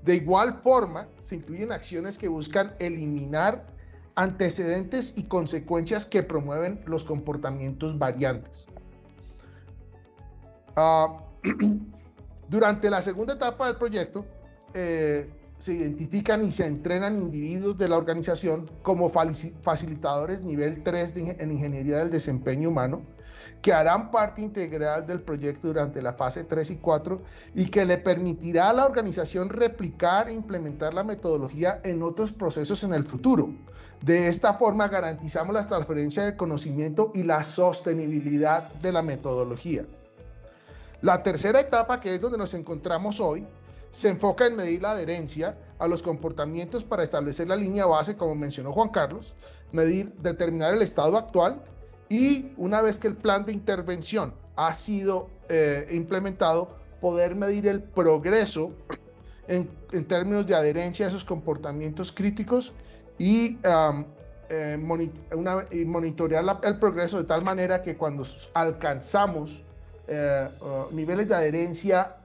De igual forma, se incluyen acciones que buscan eliminar antecedentes y consecuencias que promueven los comportamientos variantes. Durante la segunda etapa del proyecto, se identifican y se entrenan individuos de la organización como facilitadores nivel 3 en ingeniería del desempeño humano, que harán parte integral del proyecto durante la fase 3 y 4 y que le permitirá a la organización replicar e implementar la metodología en otros procesos en el futuro. De esta forma garantizamos la transferencia de conocimiento y la sostenibilidad de la metodología. La tercera etapa, que es donde nos encontramos hoy, se enfoca en medir la adherencia a los comportamientos para establecer la línea base, como mencionó Juan Carlos, determinar el estado actual y, una vez que el plan de intervención ha sido implementado, poder medir el progreso en términos de adherencia a esos comportamientos críticos y monitorear el progreso de tal manera que cuando alcanzamos niveles de adherencia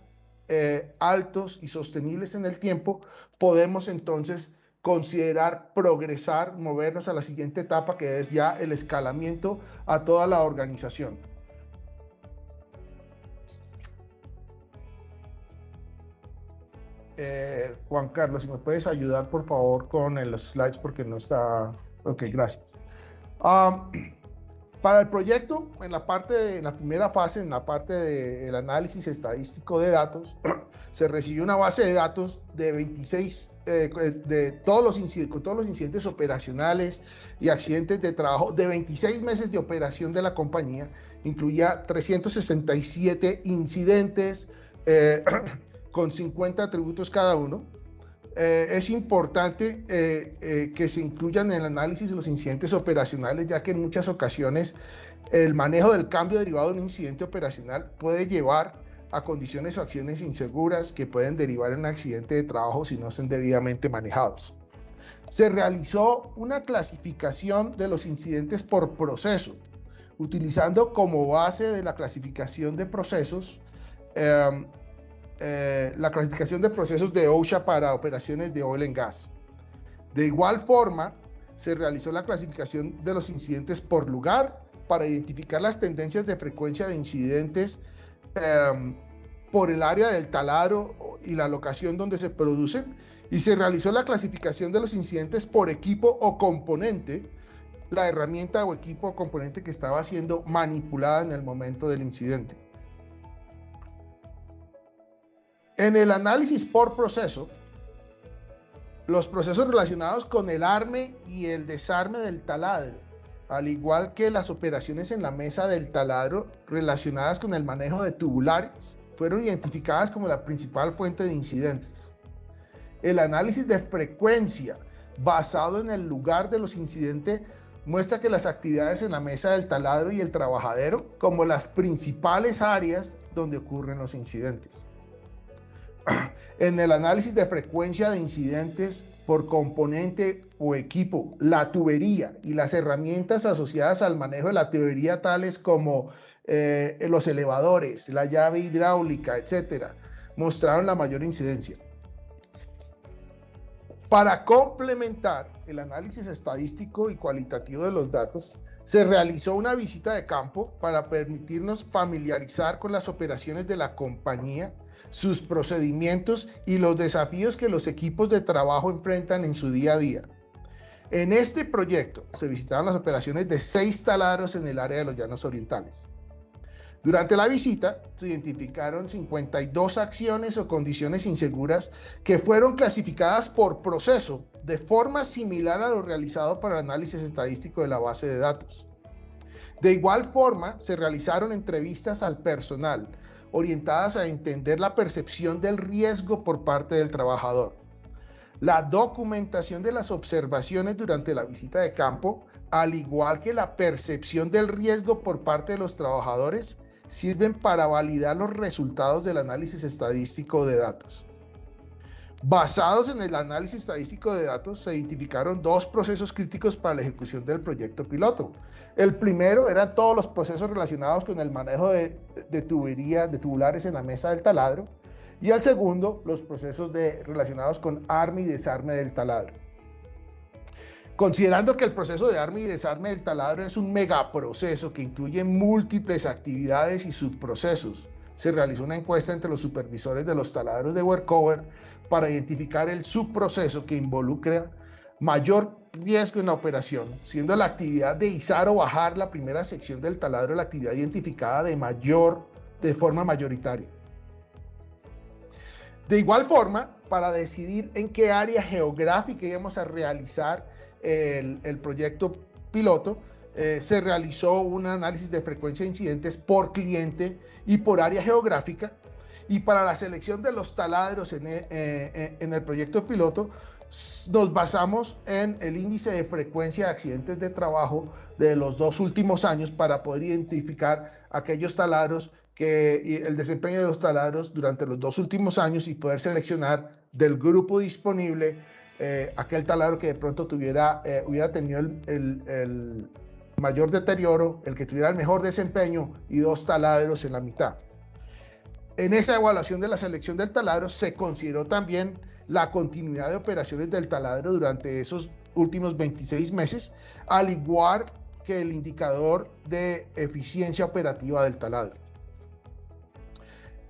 altos y sostenibles en el tiempo, podemos entonces considerar progresar, movernos a la siguiente etapa, que es ya el escalamiento a toda la organización. Juan Carlos, si me puedes ayudar por favor con los slides porque no está... Ok, gracias. Para el proyecto, en la primera fase, en la parte del análisis estadístico de datos, se recibió una base de datos de 26, con todos los incidentes operacionales y accidentes de trabajo de 26 meses de operación de la compañía. Incluía 367 incidentes con 50 atributos cada uno. Es importante que se incluyan en el análisis los incidentes operacionales, ya que en muchas ocasiones el manejo del cambio derivado de un incidente operacional puede llevar a condiciones o acciones inseguras que pueden derivar en un accidente de trabajo si no son debidamente manejados. Se realizó una clasificación de los incidentes por proceso, utilizando como base de la clasificación de procesos la clasificación de procesos de OSHA para operaciones de oil and gas. De igual forma, se realizó la clasificación de los incidentes por lugar para identificar las tendencias de frecuencia de incidentes por el área del taladro y la locación donde se producen, y se realizó la clasificación de los incidentes por equipo o componente, la herramienta o equipo o componente que estaba siendo manipulada en el momento del incidente. En el análisis por proceso, los procesos relacionados con el arme y el desarme del taladro, al igual que las operaciones en la mesa del taladro relacionadas con el manejo de tubulares, fueron identificadas como la principal fuente de incidentes. El análisis de frecuencia basado en el lugar de los incidentes muestra que las actividades en la mesa del taladro y el trabajadero como las principales áreas donde ocurren los incidentes. En el análisis de frecuencia de incidentes por componente o equipo, la tubería y las herramientas asociadas al manejo de la tubería, tales como los elevadores, la llave hidráulica, etc., mostraron la mayor incidencia. Para complementar el análisis estadístico y cualitativo de los datos, se realizó una visita de campo para permitirnos familiarizar con las operaciones de la compañía, sus procedimientos y los desafíos que los equipos de trabajo enfrentan en su día a día. En este proyecto se visitaron las operaciones de 6 taladros en el área de los Llanos Orientales. Durante la visita se identificaron 52 acciones o condiciones inseguras que fueron clasificadas por proceso de forma similar a lo realizado para el análisis estadístico de la base de datos. De igual forma, se realizaron entrevistas al personal orientadas a entender la percepción del riesgo por parte del trabajador. La documentación de las observaciones durante la visita de campo, al igual que la percepción del riesgo por parte de los trabajadores, sirven para validar los resultados del análisis estadístico de datos. Basados en el análisis estadístico de datos, se identificaron 2 procesos críticos para la ejecución del proyecto piloto. El primero eran todos los procesos relacionados con el manejo de tuberías, de tubulares en la mesa del taladro, y el segundo, los procesos relacionados con arme y desarme del taladro. Considerando que el proceso de arme y desarme del taladro es un megaproceso que incluye múltiples actividades y subprocesos, se realizó una encuesta entre los supervisores de los taladros de workover para identificar el subproceso que involucra mayor riesgo en la operación, siendo la actividad de izar o bajar la primera sección del taladro la actividad identificada de forma mayoritaria. De igual forma, para decidir en qué área geográfica íbamos a realizar el proyecto piloto, se realizó un análisis de frecuencia de incidentes por cliente y por área geográfica, y para la selección de los taladros en el proyecto piloto nos basamos en el índice de frecuencia de accidentes de trabajo de los 2 últimos años para poder identificar aquellos taladros el desempeño de los taladros durante los 2 últimos años y poder seleccionar del grupo disponible aquel taladro que de pronto hubiera tenido el mayor deterioro, el que tuviera el mejor desempeño, y 2 taladros en la mitad. En esa evaluación de la selección del taladro se consideró también la continuidad de operaciones del taladro durante esos últimos 26 meses, al igual que el indicador de eficiencia operativa del taladro.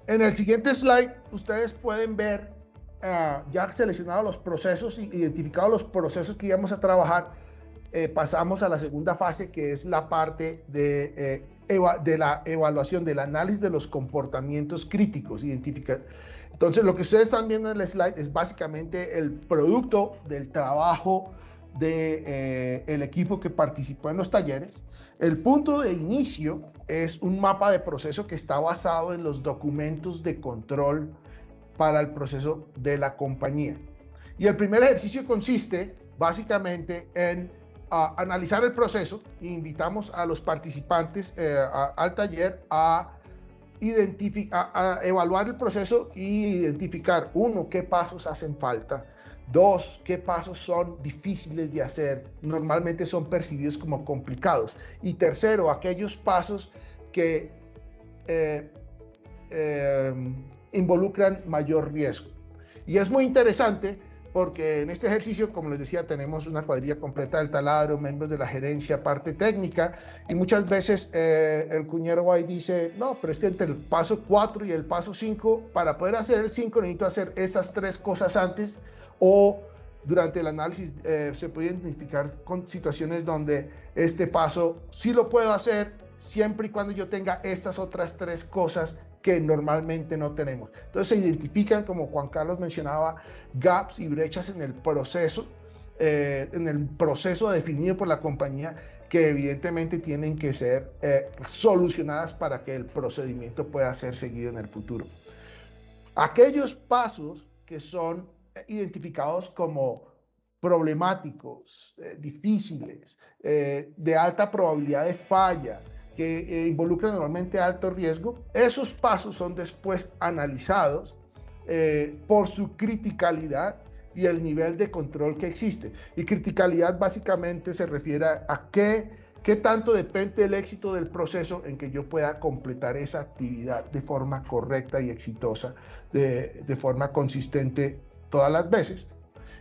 En el siguiente slide ustedes pueden ver ya seleccionados los procesos, identificados los procesos que íbamos a trabajar. Pasamos a la segunda fase, que es la parte de la evaluación, del análisis de los comportamientos críticos. Entonces, lo que ustedes están viendo en el slide es básicamente el producto del trabajo del equipo que participó en los talleres. El punto de inicio es un mapa de proceso que está basado en los documentos de control para el proceso de la compañía. Y el primer ejercicio consiste básicamente en analizar el proceso, e invitamos a los participantes al taller a evaluar el proceso y identificar: 1, qué pasos hacen falta; 2, qué pasos son difíciles de hacer, normalmente son percibidos como complicados; y tercero, aquellos pasos que involucran mayor riesgo. Y es muy interesante porque en este ejercicio, como les decía, tenemos una cuadrilla completa del taladro, miembros de la gerencia, parte técnica, y muchas veces el cuñero ahí dice: no, pero es que entre el paso 4 y el paso 5, para poder hacer el 5 necesito hacer esas 3 cosas antes, o durante el análisis se puede identificar con situaciones donde este paso sí lo puedo hacer siempre y cuando yo tenga estas otras 3 cosas que normalmente no tenemos. Entonces se identifican, como Juan Carlos mencionaba, gaps y brechas en el proceso definido por la compañía, que evidentemente tienen que ser solucionadas para que el procedimiento pueda ser seguido en el futuro. Aquellos pasos que son identificados como problemáticos, difíciles, de alta probabilidad de falla, que involucran normalmente alto riesgo, esos pasos son después analizados por su criticalidad y el nivel de control que existe. Y criticalidad básicamente se refiere a qué tanto depende el éxito del proceso en que yo pueda completar esa actividad de forma correcta y exitosa, de forma consistente todas las veces.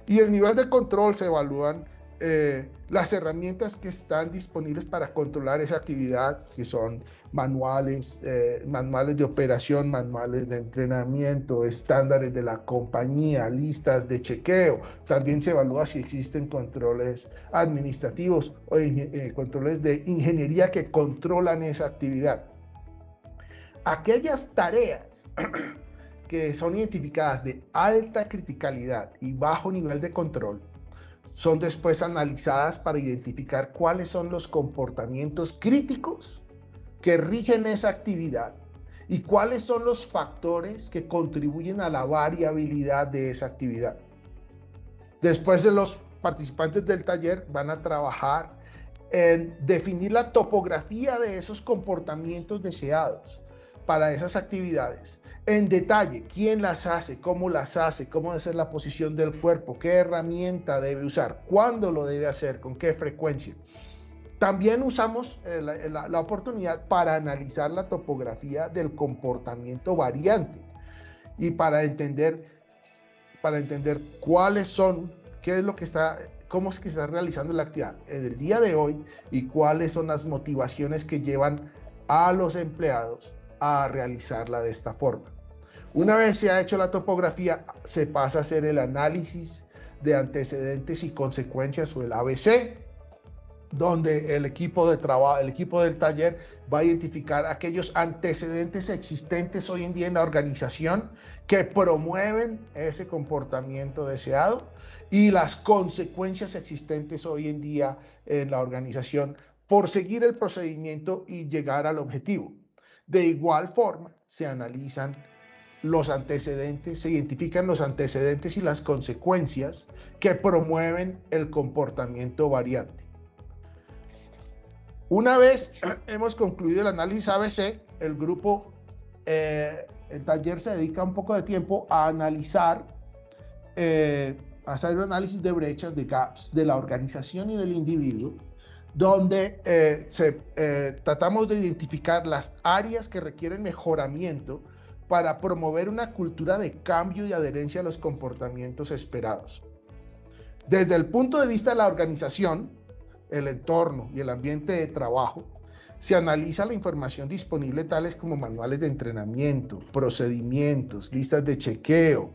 Y el nivel de control se evalúan las herramientas que están disponibles para controlar esa actividad, que son manuales de operación, manuales de entrenamiento, estándares de la compañía, listas de chequeo. También se evalúa si existen controles administrativos o controles de ingeniería que controlan esa actividad. aquellas tareas que son identificadas de alta criticalidad y bajo nivel de control son después analizadas para identificar cuáles son los comportamientos críticos que rigen esa actividad y cuáles son los factores que contribuyen a la variabilidad de esa actividad. Después de los participantes del taller van a trabajar en definir la topografía de esos comportamientos deseados para esas actividades. En detalle, quién las hace, cómo debe ser la posición del cuerpo, qué herramienta debe usar, cuándo lo debe hacer, con qué frecuencia. También usamos la oportunidad para analizar la topografía del comportamiento variante y para entender cuáles son, cómo es que está realizando la actividad en el día de hoy y cuáles son las motivaciones que llevan a los empleados a realizarla de esta forma. Una vez se ha hecho la topografía, se pasa a hacer el análisis de antecedentes y consecuencias, o el ABC, donde el equipo de trabajo, el equipo del taller va a identificar aquellos antecedentes existentes hoy en día en la organización que promueven ese comportamiento deseado y las consecuencias existentes hoy en día en la organización por seguir el procedimiento y llegar al objetivo. De igual forma, se analizan los antecedentes, se identifican los antecedentes y las consecuencias que promueven el comportamiento variante. Una vez hemos concluido el análisis ABC, el grupo, el taller se dedica un poco de tiempo a analizar, a hacer un análisis de brechas, de gaps, de la organización y del individuo, donde tratamos de identificar las áreas que requieren mejoramiento para promover una cultura de cambio y adherencia a los comportamientos esperados. Desde el punto de vista de la organización, el entorno y el ambiente de trabajo, se analiza la información disponible tales como manuales de entrenamiento, procedimientos, listas de chequeo.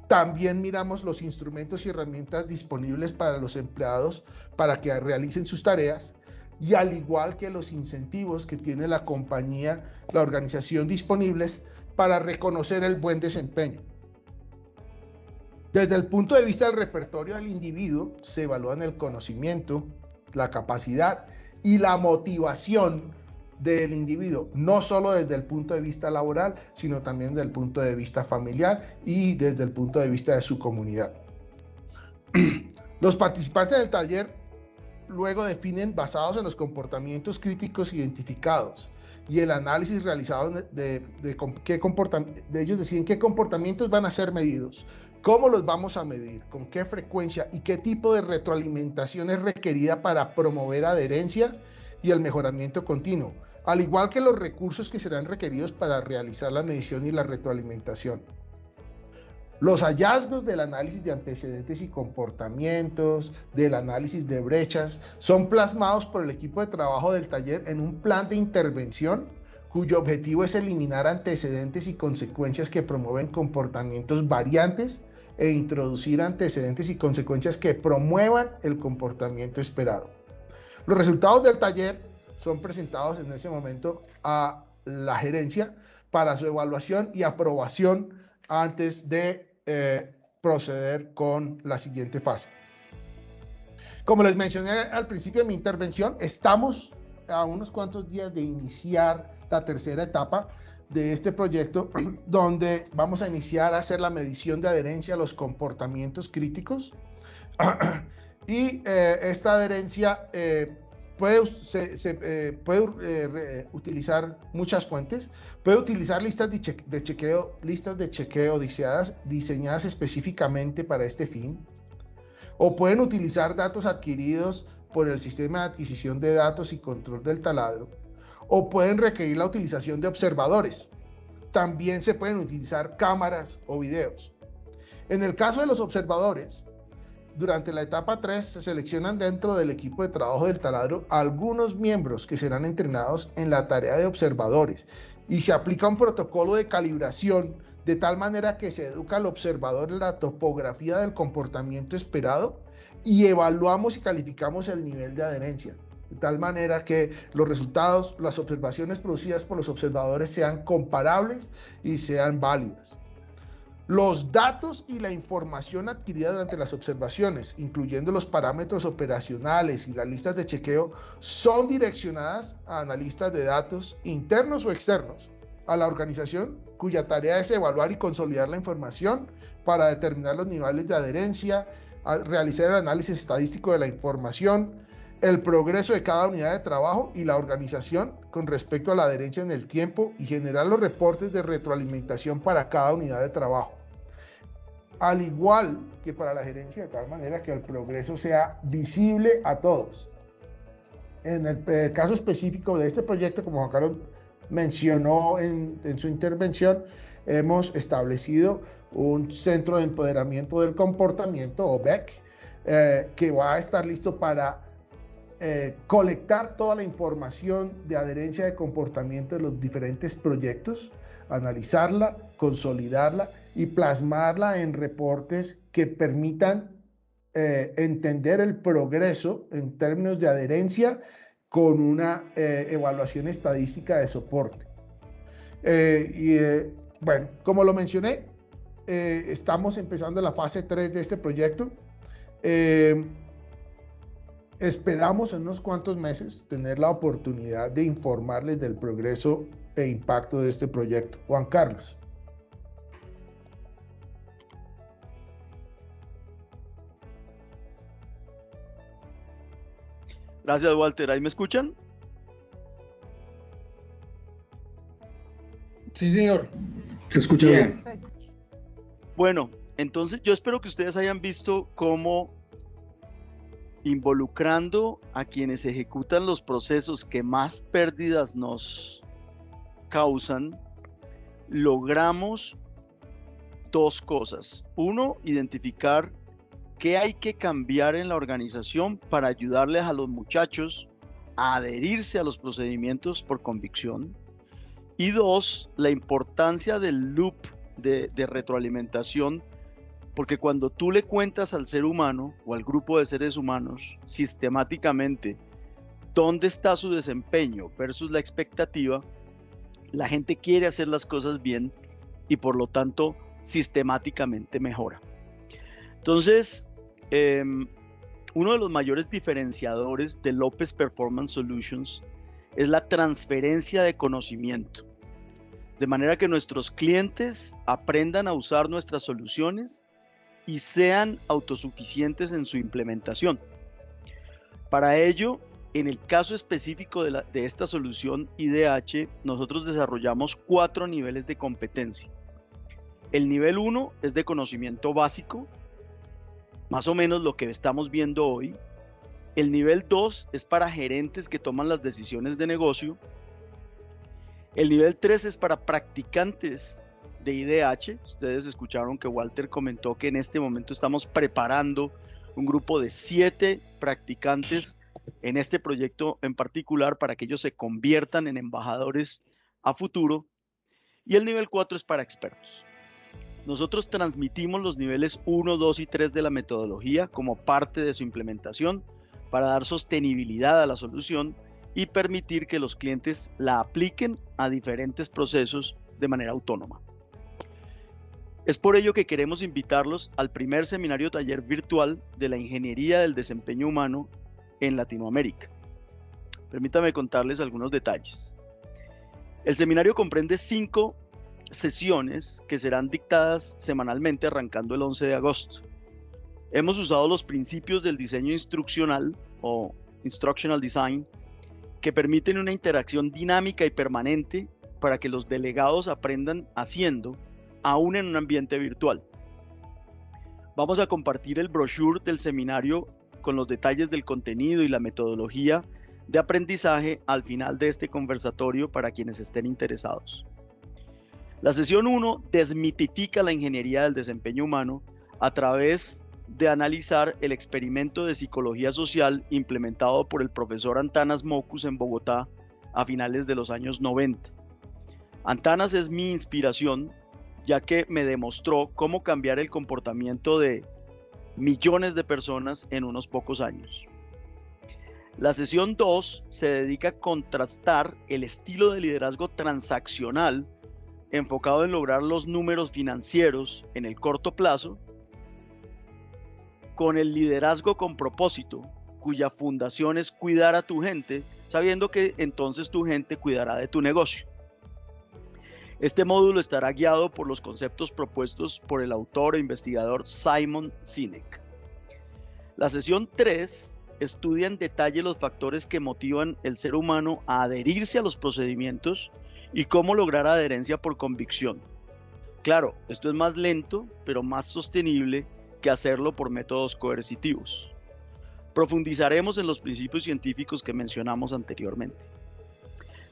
También miramos los instrumentos y herramientas disponibles para los empleados para que realicen sus tareas y al igual que los incentivos que tiene la compañía, la organización disponibles para reconocer el buen desempeño. Desde el punto de vista del repertorio del individuo, se evalúan el conocimiento, la capacidad y la motivación del individuo, no solo desde el punto de vista laboral, sino también desde el punto de vista familiar y desde el punto de vista de su comunidad. Los participantes del taller luego definen, basados en los comportamientos críticos identificados y el análisis realizado de ellos, deciden qué comportamientos van a ser medidos, cómo los vamos a medir, con qué frecuencia y qué tipo de retroalimentación es requerida para promover adherencia y el mejoramiento continuo, al igual que los recursos que serán requeridos para realizar la medición y la retroalimentación. Los hallazgos del análisis de antecedentes y comportamientos, del análisis de brechas, son plasmados por el equipo de trabajo del taller en un plan de intervención cuyo objetivo es eliminar antecedentes y consecuencias que promueven comportamientos variantes e introducir antecedentes y consecuencias que promuevan el comportamiento esperado. Los resultados del taller son presentados en ese momento a la gerencia para su evaluación y aprobación antes de proceder con la siguiente fase. Como les mencioné al principio de mi intervención, estamos a unos cuantos días de iniciar la tercera etapa de este proyecto, donde vamos a iniciar a hacer la medición de adherencia a los comportamientos críticos y esta adherencia puede utilizar muchas fuentes, puede utilizar listas de chequeo diseñadas específicamente para este fin, o pueden utilizar datos adquiridos por el sistema de adquisición de datos y control del taladro, o pueden requerir la utilización de observadores. También se pueden utilizar cámaras o videos. En el caso de los observadores, durante la etapa 3 se seleccionan dentro del equipo de trabajo del taladro algunos miembros que serán entrenados en la tarea de observadores y se aplica un protocolo de calibración de tal manera que se educa al observador en la topografía del comportamiento esperado y evaluamos y calificamos el nivel de adherencia. de tal manera que los resultados, las observaciones producidas por los observadores sean comparables y sean válidas. Los datos y la información adquirida durante las observaciones, incluyendo los parámetros operacionales y las listas de chequeo, son direccionadas a analistas de datos internos o externos a la organización, cuya tarea es evaluar y consolidar la información para determinar los niveles de adherencia, realizar el análisis estadístico de la información, el progreso de cada unidad de trabajo y la organización con respecto a la adherencia en el tiempo y generar los reportes de retroalimentación para cada unidad de trabajo. Al igual que para la gerencia, de tal manera que el progreso sea visible a todos. En el caso específico de este proyecto, como Juan Carlos mencionó en su intervención, hemos establecido un centro de empoderamiento del comportamiento, o BEC, que va a estar listo para colectar toda la información de adherencia de comportamiento de los diferentes proyectos, analizarla, consolidarla y plasmarla en reportes que permitan entender el progreso en términos de adherencia con una evaluación estadística de soporte. Bueno, como lo mencioné, estamos empezando la fase 3 de este proyecto. Esperamos en unos cuantos meses tener la oportunidad de informarles del progreso e impacto de este proyecto. Juan Carlos. Gracias, Walter. ¿Ahí me escuchan? Sí, señor. Se escucha bien. Bueno, entonces yo espero que ustedes hayan visto cómo, involucrando a quienes ejecutan los procesos que más pérdidas nos causan, logramos dos cosas. Uno, identificar qué hay que cambiar en la organización para ayudarles a los muchachos a adherirse a los procedimientos por convicción. Y dos, la importancia del loop de retroalimentación, porque cuando tú le cuentas al ser humano o al grupo de seres humanos sistemáticamente dónde está su desempeño versus la expectativa, la gente quiere hacer las cosas bien y por lo tanto sistemáticamente mejora. Entonces, uno de los mayores diferenciadores de López Performance Solutions es la transferencia de conocimiento, de manera que nuestros clientes aprendan a usar nuestras soluciones y sean autosuficientes en su implementación. Para ello, en el caso específico de esta solución IDH, nosotros desarrollamos 4 niveles de competencia. El nivel 1 es de conocimiento básico, más o menos lo que estamos viendo hoy. El nivel 2 es para gerentes que toman las decisiones de negocio. El nivel 3 es para practicantes de IDH. Ustedes escucharon que Walter comentó que en este momento estamos preparando un grupo de 7 practicantes en este proyecto en particular para que ellos se conviertan en embajadores a futuro. Y el nivel 4 es para expertos. Nosotros transmitimos los niveles 1, 2 y 3 de la metodología como parte de su implementación para dar sostenibilidad a la solución y permitir que los clientes la apliquen a diferentes procesos de manera autónoma. Es por ello que queremos invitarlos al primer seminario taller virtual de la ingeniería del desempeño humano en Latinoamérica. Permítame contarles algunos detalles. El seminario comprende 5 sesiones que serán dictadas semanalmente arrancando el 11 de agosto. Hemos usado los principios del diseño instruccional o Instructional Design que permiten una interacción dinámica y permanente para que los delegados aprendan haciendo, aún en un ambiente virtual. Vamos a compartir el brochure del seminario con los detalles del contenido y la metodología de aprendizaje al final de este conversatorio para quienes estén interesados. La sesión 1 desmitifica la ingeniería del desempeño humano a través de analizar el experimento de psicología social implementado por el profesor Antanas Mockus en Bogotá a finales de los años 90. Antanas es mi inspiración, ya que me demostró cómo cambiar el comportamiento de millones de personas en unos pocos años. La sesión 2 se dedica a contrastar el estilo de liderazgo transaccional enfocado en lograr los números financieros en el corto plazo con el liderazgo con propósito, cuya fundación es cuidar a tu gente, sabiendo que entonces tu gente cuidará de tu negocio. Este módulo estará guiado por los conceptos propuestos por el autor e investigador Simon Sinek. La sesión 3 estudia en detalle los factores que motivan el ser humano a adherirse a los procedimientos y cómo lograr adherencia por convicción. Claro, esto es más lento, pero más sostenible que hacerlo por métodos coercitivos. Profundizaremos en los principios científicos que mencionamos anteriormente.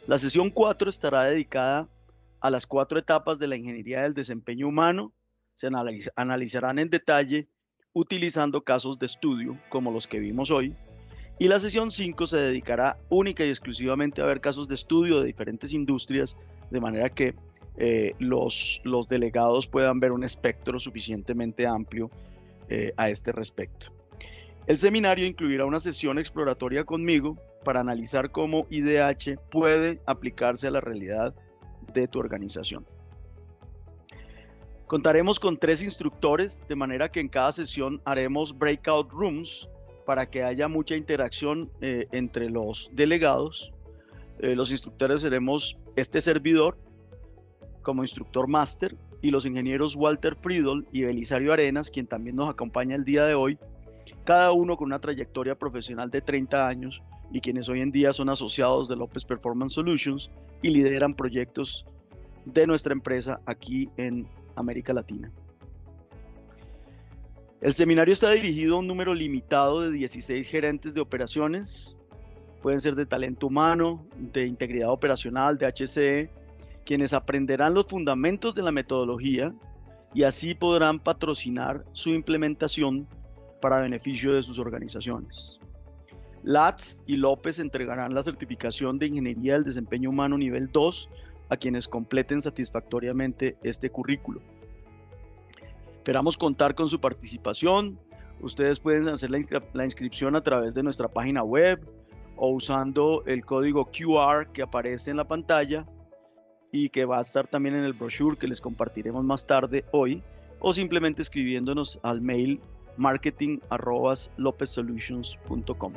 La sesión 4 estará dedicada a las 4 etapas de la ingeniería del desempeño humano. Se analizarán en detalle utilizando casos de estudio como los que vimos hoy. Y la sesión 5 se dedicará única y exclusivamente a ver casos de estudio de diferentes industrias, de manera que los delegados puedan ver un espectro suficientemente amplio a este respecto. El seminario incluirá una sesión exploratoria conmigo para analizar cómo IDH puede aplicarse a la realidad de tu organización. Contaremos con 3 instructores, de manera que en cada sesión haremos breakout rooms para que haya mucha interacción entre los delegados. Los instructores seremos este servidor como instructor máster y los ingenieros Walter Friedel y Belisario Arenas, quien también nos acompaña el día de hoy, cada uno con una trayectoria profesional de 30 años y quienes hoy en día son asociados de López Performance Solutions y lideran proyectos de nuestra empresa aquí en América Latina. El seminario está dirigido a un número limitado de 16 gerentes de operaciones, pueden ser de talento humano, de integridad operacional, de HCE, quienes aprenderán los fundamentos de la metodología y así podrán patrocinar su implementación para beneficio de sus organizaciones. Latz y López entregarán la certificación de Ingeniería del Desempeño Humano nivel 2 a quienes completen satisfactoriamente este currículo. Esperamos contar con su participación. Ustedes pueden hacer la inscripción a través de nuestra página web o usando el código QR que aparece en la pantalla y que va a estar también en el brochure que les compartiremos más tarde hoy, o simplemente escribiéndonos al mail marketing@lopezsolutions.com.